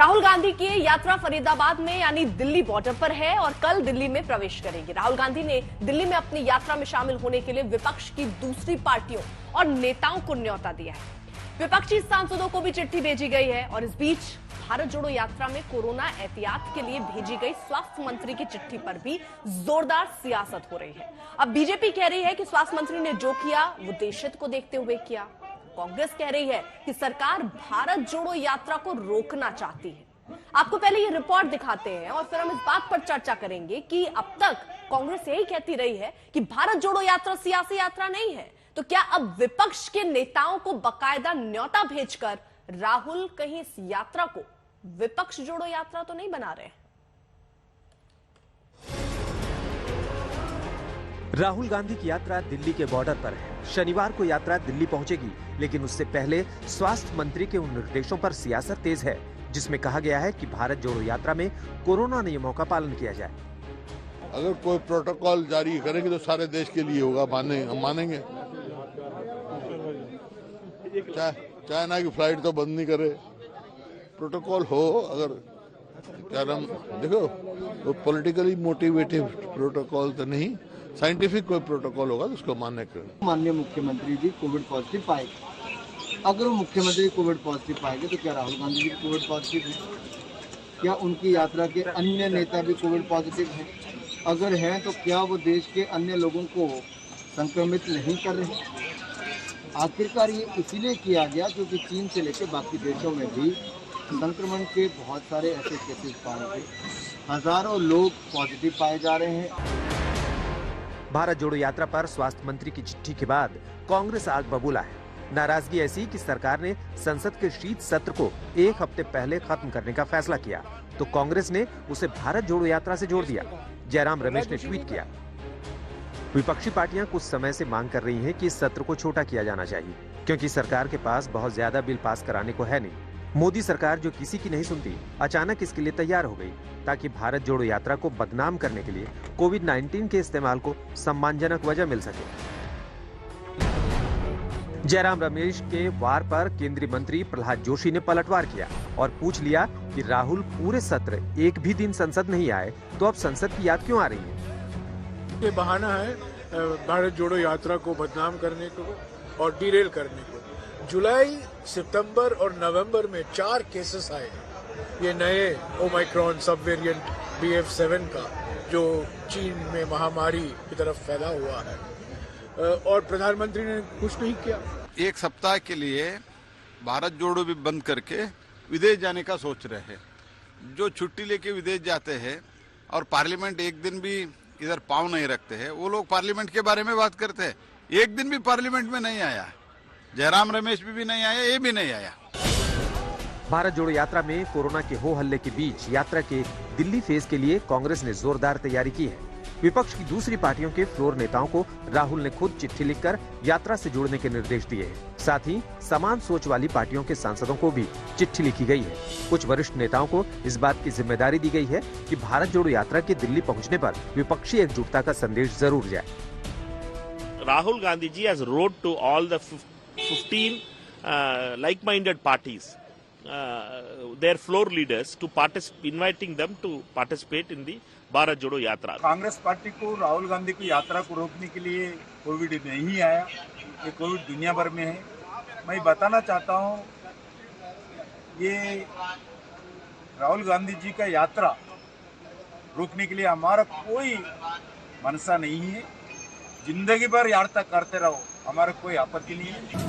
राहुल गांधी की यात्रा फरीदाबाद में यानी दिल्ली बॉर्डर पर है और कल दिल्ली में प्रवेश करेंगे। राहुल गांधी ने दिल्ली में अपनी यात्रा में शामिल होने के लिए विपक्ष की दूसरी पार्टियों और नेताओं को न्योता दिया है। विपक्षी सांसदों को भी चिट्ठी भेजी गई है और इस बीच भारत जोड़ो यात्रा में कोरोना एहतियात के लिए भेजी गई स्वास्थ्य मंत्री की चिट्ठी पर भी जोरदार सियासत हो रही है। अब बीजेपी कह रही है कि स्वास्थ्य मंत्री ने जो किया वो देशहित को देखते हुए किया। कांग्रेस कह रही है कि सरकार भारत जोड़ो यात्रा को रोकना चाहती है। आपको पहले ये रिपोर्ट दिखाते हैं और फिर हम इस बात पर चर्चा करेंगे कि अब तक कांग्रेस यही कहती रही है कि भारत जोड़ो यात्रा सियासी यात्रा नहीं है, तो क्या अब विपक्ष के नेताओं को बाकायदा न्योता भेजकर राहुल कहीं इस यात्रा को विपक्ष जोड़ो यात्रा तो नहीं बना रहे? राहुल गांधी की यात्रा दिल्ली के बॉर्डर पर है। शनिवार को यात्रा दिल्ली पहुंचेगी, लेकिन उससे पहले स्वास्थ्य मंत्री के उन निर्देशों पर सियासत तेज है जिसमें कहा गया है कि भारत जोड़ो यात्रा में कोरोना नियमों का पालन किया जाए। अगर कोई प्रोटोकॉल जारी करेगी तो सारे देश के लिए होगा, हम मानेंगे। चाइना की फ्लाइट तो बंद नहीं करे, प्रोटोकॉल हो। अगर क्या नाम देखो, तो पॉलिटिकली मोटिवेटेड प्रोटोकॉल तो नहीं, साइंटिफिक कोई प्रोटोकॉल होगा तो उसको मान्य करें। माननीय मुख्यमंत्री जी कोविड पॉजिटिव पाएंगे। अगर वो मुख्यमंत्री कोविड पॉजिटिव पाएंगे तो क्या राहुल गांधी जी कोविड पॉजिटिव है? क्या उनकी यात्रा के अन्य नेता भी कोविड पॉजिटिव हैं? अगर हैं तो क्या वो देश के अन्य लोगों को संक्रमित नहीं कर रहे? आखिरकार ये इसीलिए किया गया क्योंकि चीन से लेकर बाकी देशों में भी संक्रमण के बहुत सारे ऐसे केसेस पाए गए। हजारों लोग पॉजिटिव पाए जा रहे हैं। भारत जोड़ो यात्रा पर स्वास्थ्य मंत्री की चिट्ठी के बाद कांग्रेस आग बबूला है। नाराजगी ऐसी कि सरकार ने संसद के शीत सत्र को एक हफ्ते पहले खत्म करने का फैसला किया तो कांग्रेस ने उसे भारत जोड़ो यात्रा से जोड़ दिया। जयराम रमेश ने ट्वीट किया, विपक्षी पार्टियां कुछ समय से मांग कर रही हैं कि इस सत्र को छोटा किया जाना चाहिए क्योंकि सरकार के पास बहुत ज्यादा बिल पास कराने को है नहीं। मोदी सरकार जो किसी की नहीं सुनती, अचानक इसके लिए तैयार हो गई ताकि भारत जोड़ो यात्रा को बदनाम करने के लिए कोविड-19 के इस्तेमाल को सम्मानजनक वजह मिल सके। जयराम रमेश के वार पर केंद्रीय मंत्री प्रहलाद जोशी ने पलटवार किया और पूछ लिया कि राहुल पूरे सत्र एक भी दिन संसद नहीं आए तो अब संसद की याद क्यों आ रही है? ये बहाना है भारत जोड़ो यात्रा को बदनाम करने को और डिरेल करने को। जुलाई, सितंबर और नवंबर में 4 केसेस आए ये नए ओमाइक्रॉन सब वेरिएंट BF7 का, जो चीन में महामारी की तरफ फैला हुआ है, और प्रधानमंत्री ने कुछ नहीं किया। एक सप्ताह के लिए भारत जोड़ो भी बंद करके विदेश जाने का सोच रहे हैं। जो छुट्टी लेके विदेश जाते हैं और पार्लियामेंट एक दिन भी इधर पाँव नहीं रखते हैं, वो लोग पार्लियामेंट के बारे में बात करते हैं। एक दिन भी पार्लियामेंट में नहीं आया, जयराम रमेश भी नहीं आया, ये भी नहीं आया। भारत जोड़ो यात्रा में कोरोना के हो हल्ले के बीच यात्रा के दिल्ली फेज के लिए कांग्रेस ने जोरदार तैयारी की है। विपक्ष की दूसरी पार्टियों के फ्लोर नेताओं को राहुल ने खुद चिट्ठी लिखकर यात्रा से जुड़ने के निर्देश दिए हैं। साथ ही समान सोच वाली पार्टियों के सांसदों को भी चिट्ठी लिखी गई है। कुछ वरिष्ठ नेताओं को इस बात की जिम्मेदारी दी गई है कि भारत जोड़ो यात्रा के दिल्ली पहुंचने पर विपक्षी एकजुटता का संदेश जरूर जाए। Rahul Gandhi ji has wrote to all the 15 like-minded parties, their floor leaders, to inviting them to participate in the Bharat जोड़ो यात्रा। कांग्रेस पार्टी को राहुल गांधी की यात्रा को रोकने के लिए कोविड नहीं आया, ये कोविड दुनिया भर में है। मैं बताना चाहता हूँ, ये राहुल गांधी जी का यात्रा रोकने के लिए हमारा कोई मनसा नहीं है। जिंदगी भर यात्रा करते रहो, हमारा कोई आपत्ति नहीं है।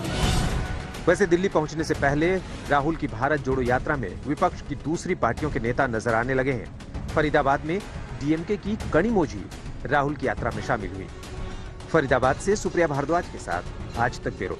वैसे दिल्ली पहुंचने से पहले राहुल की भारत जोड़ो यात्रा में विपक्ष की दूसरी पार्टियों के नेता नजर आने लगे हैं। फरीदाबाद में डीएमके की कड़ी मोजी राहुल की यात्रा में शामिल हुई। फरीदाबाद से सुप्रिया भारद्वाज के साथ आज तक ब्यूरो।